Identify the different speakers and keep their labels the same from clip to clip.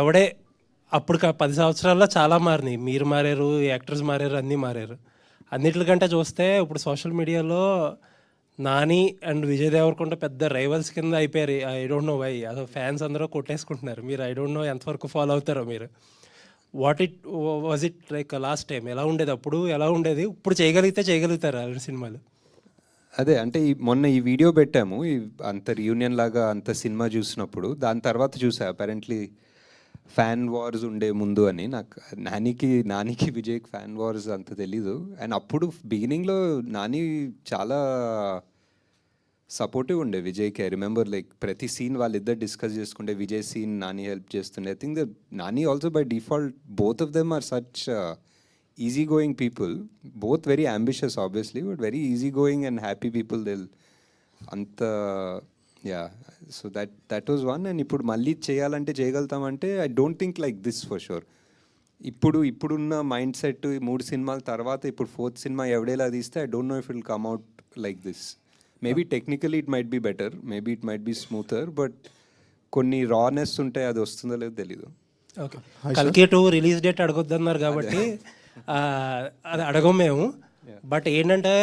Speaker 1: ఎవడే అప్పుడు 10 సంవత్సరాల్లో చాలా మారినాయి. మీరు మారారు, యాక్టర్స్ మారారు, అన్నీ మారారు. అన్నిటికంటే చూస్తే ఇప్పుడు సోషల్ మీడియాలో నాని అండ్ విజయ్ దేవరకొండ పెద్ద రైవల్స్ కింద అయిపోయారు. I don't know why. అసలు ఫ్యాన్స్ అందరూ కొట్టేసుకుంటున్నారు. మీరు ఐ డోంట్ నో ఎంతవరకు ఫాలో అవుతారో మీరు. Was it like last time ఎలా ఉండేది, అప్పుడు ఎలా ఉండేది, ఇప్పుడు చేయగలుగుతారు అలాంటి సినిమాలు?
Speaker 2: అదే అంటే మొన్న ఈ వీడియో పెట్టాము, అంత రియూనియన్ లాగా అంత సినిమా చూసినప్పుడు. దాని తర్వాత చూసా అపారెంట్లీ ఫ్యాన్ వార్స్ ఉండే ముందు అని. నాకు నానికి విజయ్కి ఫ్యాన్ వార్స్ అంత తెలీదు. అండ్ అప్పుడు బిగినింగ్లో నాని చాలా సపోర్టివ్ ఉండే విజయ్కి. ఐ రిమెంబర్ లైక్ ప్రతి సీన్ వాళ్ళిద్దరు డిస్కస్ చేసుకుంటే విజయ్ సీన్ నాని హెల్ప్ చేస్తుండే. I think the Nani also by default both of them are such easy going people, both very ambitious obviously, but very easy going and happy people. They'll anta yeah, so that was one. And ippudu malli cheyalante cheyagaltamante I don't think like this for sure. ఇప్పుడున్న mind set 3 సినిమాల తర్వాత ఇప్పుడు 4th cinema ఎవడేలా తీస్తే I don't know if it will come out like this. Maybe technically it might be better, maybe it might be smoother, but కొన్ని రానెస్ ఉంటాయి, అది వస్తుందో లేదో తెలీదు.
Speaker 1: ఓకే, కల్కి 2 రిలీజ్ డేట్ అడగొద్దన్నారు కాబట్టి అది అడగం మేము. బట్ ఏంటంటే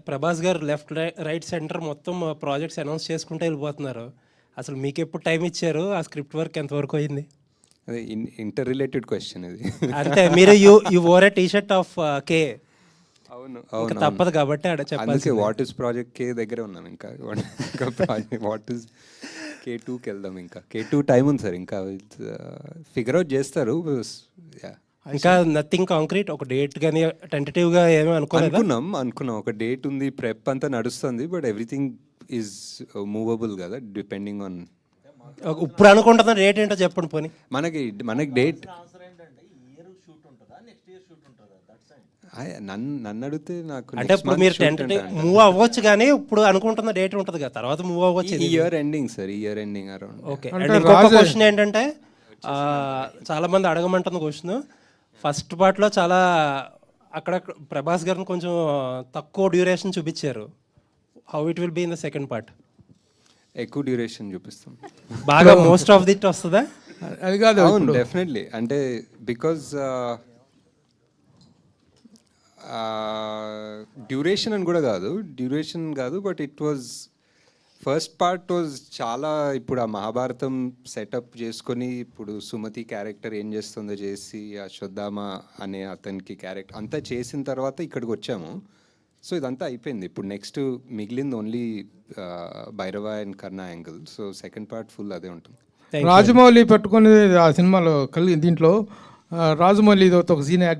Speaker 1: ప్రభాస్ గారు లెఫ్ట్ రైట్ సెంటర్ మొత్తం ప్రాజెక్ట్స్ అనౌన్స్ చేసుకుంటూ వెళ్ళిపోతున్నారు. అసలు మీకు ఎప్పుడు టైం ఇచ్చారు? ఆ స్క్రిప్ట్ వర్క్ ఎంతవరకు అయింది?
Speaker 2: అదే ఇంటర్ రిలేటెడ్ క్వశ్చన్ ఇది.
Speaker 1: అంటే మీరు యూ వోర్ ఏ టీషర్ట్ ఆఫ్ కే.
Speaker 2: అవును,
Speaker 1: తప్పదు కాబట్టి
Speaker 2: చెప్పాలి. వాట్ ఇస్ ప్రాజెక్ట్ కే దగ్గర ఉన్నాం. ఇంకా వాట్ ఇస్ K2కి వెళ్దాం. ఇంకా K2 టైం ఉంది సార్, ఇంకా ఫిగర్ అవుట్ చేస్తారు.
Speaker 1: ఇంకా నథింగ్ కాంక్రీట్, ఒక డేట్ కానీ టెంటేటివ్గా ఏమీ
Speaker 2: అనుకున్నాం ఒక డేట్ ఉంది, ప్రెప్ అంతా నడుస్తుంది, బట్ ఎవ్రీథింగ్ ఈజ్ మూవబుల్ కదా డిపెండింగ్ ఆన్.
Speaker 1: ఇప్పుడు అనుకుంటున్న డేట్ ఏంటో చెప్పండి పోనీ.
Speaker 2: మనకి డేట్ నన్ను అడిగితే నాకు
Speaker 1: అంటే ఇప్పుడు మీరు టెంటేటివ్ మూవ్ అవ్వచ్చు, కానీ ఇప్పుడు అనుకుంటున్న డేట్ ఉంటుంది కదా, తర్వాత మూవ్ అవ్వచ్చు.
Speaker 2: Year ending sir, year ending around.
Speaker 1: Okay. And ఇంకొక క్వశ్చన్ ఏంటంటే చాలా మంది అడగమంటున్న క్వశ్చన్, ఫస్ట్ పార్ట్లో చాలా అక్కడ ప్రభాస్ గారిని కొంచెం తక్కువ డ్యూరేషన్ చూపించారు. How it will be in the second part?
Speaker 2: ఎక్కువ డ్యూరేషన్ చూపిస్తాం,
Speaker 1: బాగా మోస్ట్ ఆఫ్ దిట్ వస్తుందా?
Speaker 3: అది కాదు,
Speaker 2: డెఫినెట్లీ. అంటే బికాజ్ డ్యూరేషన్ అని కూడా కాదు, but it was first part was చాలా. ఇప్పుడు ఆ మహాభారతం సెటప్ చేసుకొని ఇప్పుడు సుమతి క్యారెక్టర్ ఏం చేస్తుందో చేసి, అశ్వత్థామ అనే అతనికి క్యారెక్టర్ అంతా చేసిన తర్వాత ఇక్కడికి వచ్చాము. సో ఇదంతా అయిపోయింది. ఇప్పుడు నెక్స్ట్ మిగిలింది only Bhairava and Karna angle. So second part full అదే ఉంటుంది.
Speaker 3: రాజమౌళి పెట్టుకుని ఆ సినిమాలో దీంట్లో రాజమౌళి ఒక సీన్ యాక్ట్